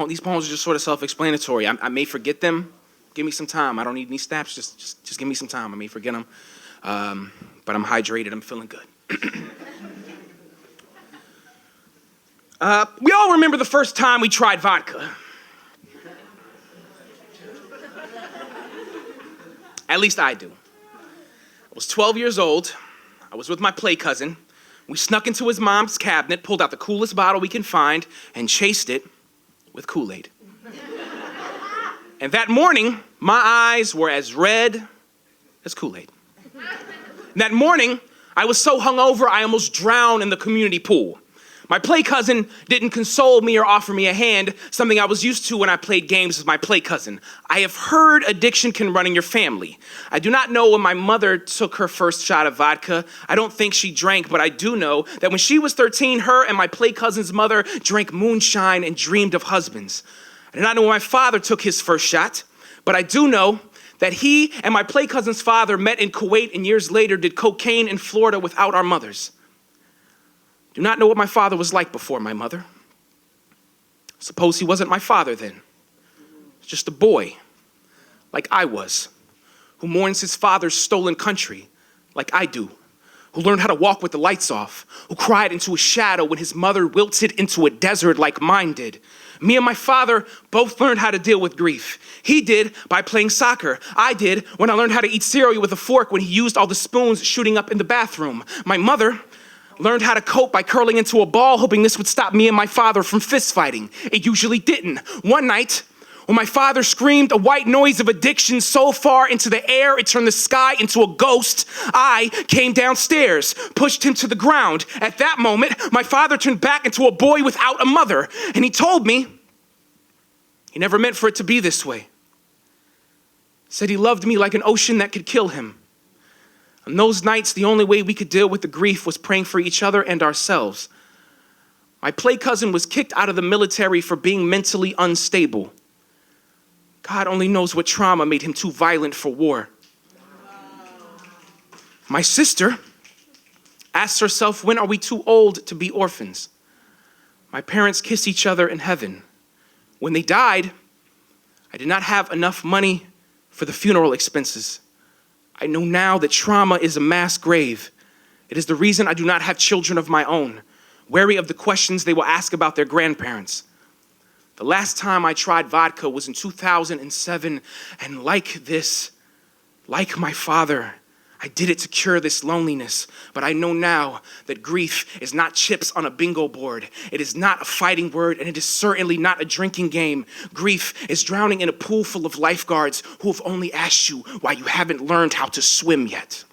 These poems are just sort of self-explanatory. I may forget them. Give me some time. I don't need any snaps. Just give me some time. I may forget them. But I'm hydrated. I'm feeling good. We all remember the first time we tried vodka. At least I do. I was 12 years old. I was with my play cousin. We snuck into his mom's cabinet, pulled out the coolest bottle we can find, and chased it with Kool-Aid. And that morning, my eyes were as red as Kool-Aid. That morning, I was so hungover, I almost drowned in the community pool. My play cousin didn't console me or offer me a hand, something I was used to when I played games with my play cousin. I have heard addiction can run in your family. I do not know when my mother took her first shot of vodka. I don't think she drank, but I do know that when she was 13, her and my play cousin's mother drank moonshine and dreamed of husbands. I do not know when my father took his first shot, but I do know that he and my play cousin's father met in Kuwait and years later did cocaine in Florida without our mothers. Do not know what my father was like before my mother. Suppose he wasn't my father then. Just a boy, like I was, who mourns his father's stolen country, like I do, who learned how to walk with the lights off, who cried into a shadow when his mother wilted into a desert like mine did. Me and my father both learned how to deal with grief. He did by playing soccer. I did when I learned how to eat cereal with a fork when he used all the spoons shooting up in the bathroom. My mother learned how to cope by curling into a ball, hoping this would stop me and my father from fist fighting. It usually didn't. One night, when my father screamed a white noise of addiction so far into the air, it turned the sky into a ghost, I came downstairs, pushed him to the ground. At that moment, my father turned back into a boy without a mother, and he told me he never meant for it to be this way. Said he loved me like an ocean that could kill him. On those nights, the only way we could deal with the grief was praying for each other and ourselves. My play cousin was kicked out of the military for being mentally unstable. God only knows what trauma made him too violent for war. My sister asked herself, when are we too old to be orphans? My parents kiss each other in heaven. When they died, I did not have enough money for the funeral expenses. I know now that trauma is a mass grave. It is the reason I do not have children of my own, wary of the questions they will ask about their grandparents. The last time I tried vodka was in 2007, and like my father, I did it to cure this loneliness. But I know now that grief is not chips on a bingo board. It is not a fighting word, and it is certainly not a drinking game. Grief is drowning in a pool full of lifeguards who have only asked you why you haven't learned how to swim yet.